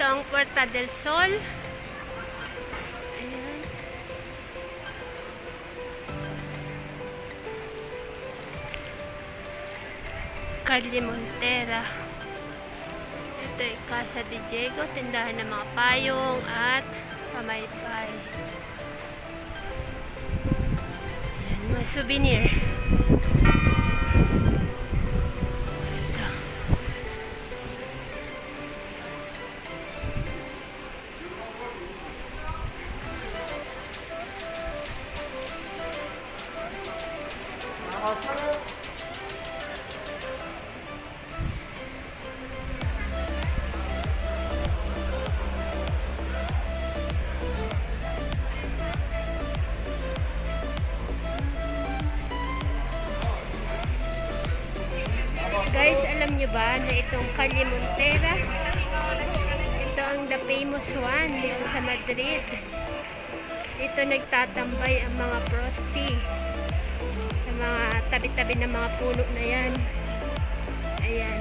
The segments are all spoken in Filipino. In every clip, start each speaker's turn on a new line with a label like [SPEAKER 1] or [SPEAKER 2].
[SPEAKER 1] Ito ang Puerta del Sol. Ayan. Calle Montera. Ito ay Casa de Diego, tindahan ng mga payong at pamaypay. Ayan, mga souvenir. Ito. Guys, alam nyo ba na itong Calle Montera, ito ang the famous one dito sa Madrid. Dito nagtatambay ang mga prosti sa mga tabi-tabi ng mga puno na yan. Ayan.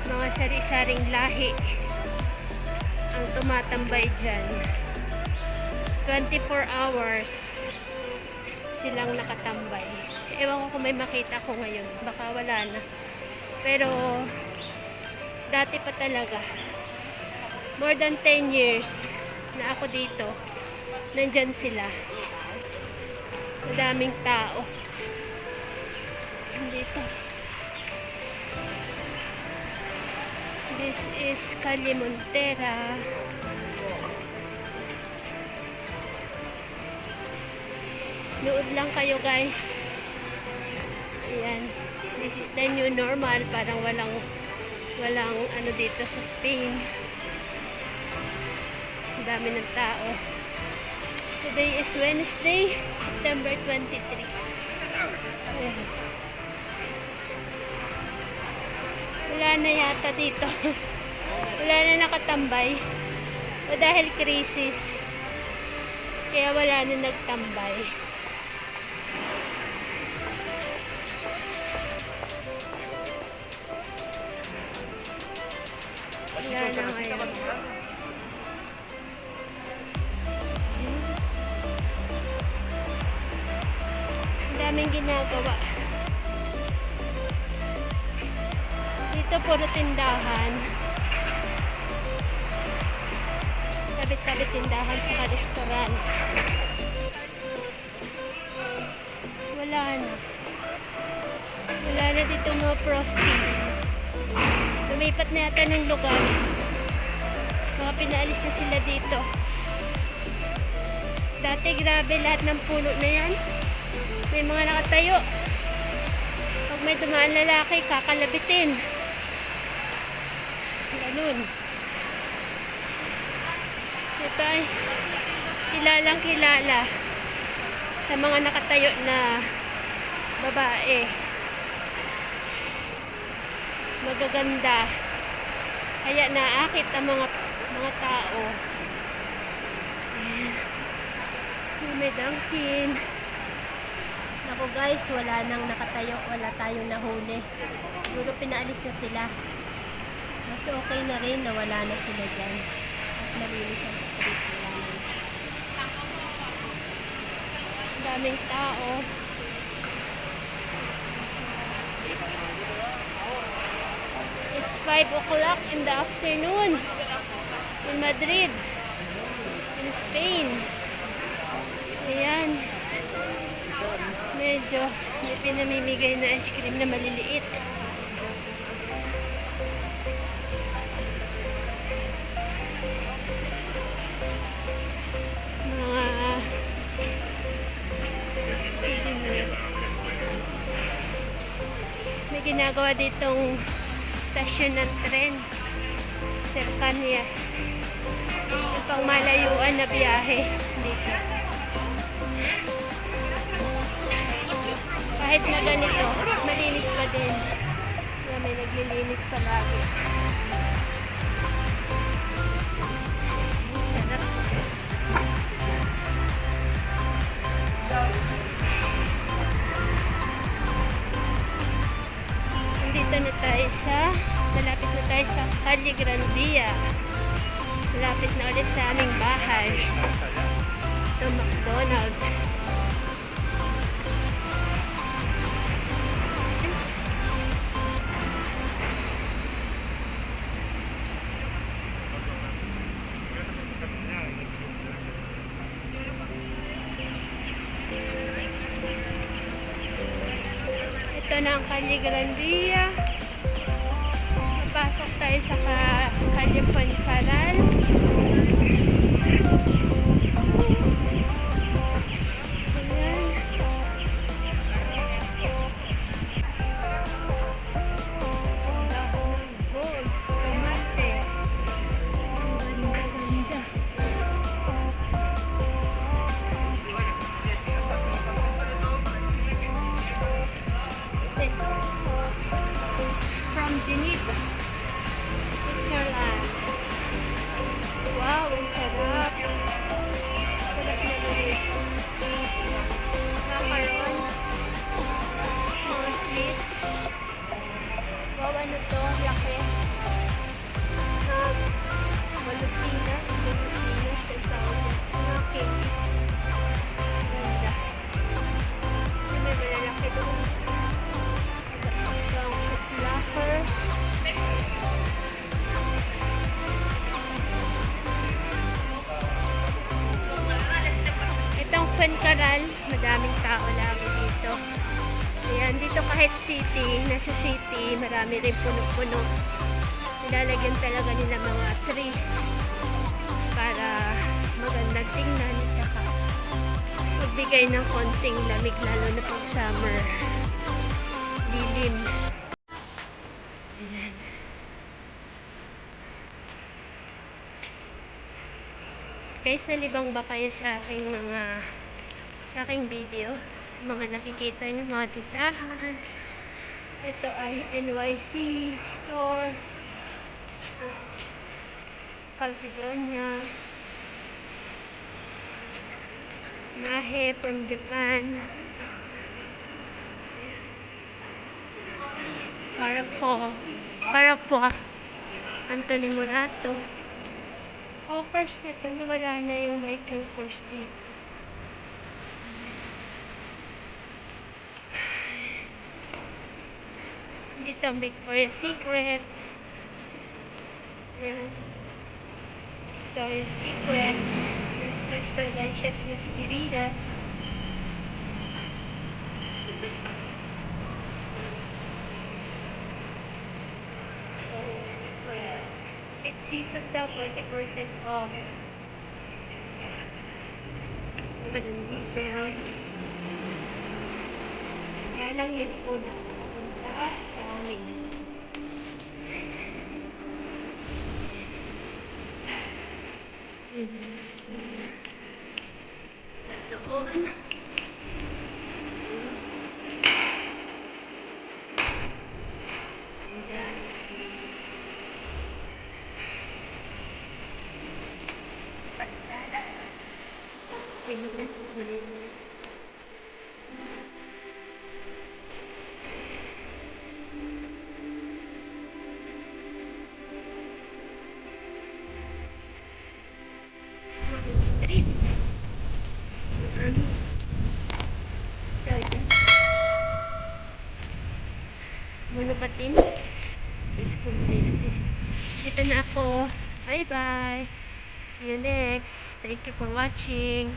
[SPEAKER 1] Mga sari-saring lahi ang tumatambay dyan. 24 hours silang nakatambay. Ewan ko kung may makita ko ngayon. Baka wala na. Pero, dati pa talaga. More than 10 years na ako dito. Nandyan sila. Madaming tao. Dito. This is Calle Montera. Nood lang kayo guys. Ayan. This is the new normal. Parang walang ano dito sa Spain. Ang dami ng tao. Today is Wednesday, September 23. Ayan. Wala na yata dito. Wala na nakatambay. O dahil crisis. Kaya wala na nagtambay. Wala na ngayon. Ang daming ginagawa. Dito puro tindahan. Tabi-tabi tindahan sa restoran. Wala na. Wala na dito mga prosti. Lumipat na yata ng lugar. Mga pinaalis na sila dito. Dati grabe lahat ng puno na yan. May mga nakatayo. Pag may dumaan lalaki, kakalabitin. Ganun. Ito ay kilalang kilala sa mga nakatayo na babae. Magaganda. Kaya naakit ang mga tao. Ayan. May Dunkin. Naku guys, wala nang nakatayo. Wala tayong nahuli. Siguro pinaalis na sila. Mas okay na rin na wala na sila dyan. Mas malinis ang street. Wala na. Ang daming tao. It's 5 o'clock in the afternoon in Madrid, in Spain. Ayan. Medyo may pinamimigay na ice cream na maliliit. May ginagawa ditong stasyon ng tren, Cercanías. Yung pang malayuan na biyahe dito. Kahit na ganito, malinis pa din. May naglilinis palagi. Sarap. Nandito na tayo sa, malapit na tayo sa Calle Calle Grandia. Malapit na ulit sa aming bahay. Ito, McDonald's. Ito na ang Calle Grandia. Papasok tayo sa Calle Fuencaral. Ayan. Gold, tomate. Ang ganda-ganda. This from Geneva, Switzerland. Wow, ang sarap. Sarap na ganito. Macarons. Mga sweets. Wow, ano to? Laki. Malusinas. Malusinas. Ang tawag. Mga cake. Ganda. Kasi may malalaki doon. Ang locker. Itong Fuencaral, madaming tao lagi dito. Ayan, dito kahit city, nasa city, marami rin puno-puno. Nilalagyan talaga nila mga trees para magandang tingnan at saka magbigay ng konting lamig lalo na pag summer. Dilim. Ayan. Guys, nalibang ba kayo sa aking video? Sa mga nakikita niyo, mga tindahan. Ito ay NYC store. Calcedonia. Mahe from Japan. Para po. Anthony Murato. Offers na ito. Wala na yung may offers dito. Dito ang Victoria's Secret. Ayan. Victoria's Secret. There's Las Fragancias Mas Queridas. Victoria's Secret. It's season daw, 40% off. Magandang sale. Kaya lang hindi ko nakapunta sa amin. Doon. Street. Manubatin sa school din. Dito na ako. Bye bye. See you next. Thank you for watching.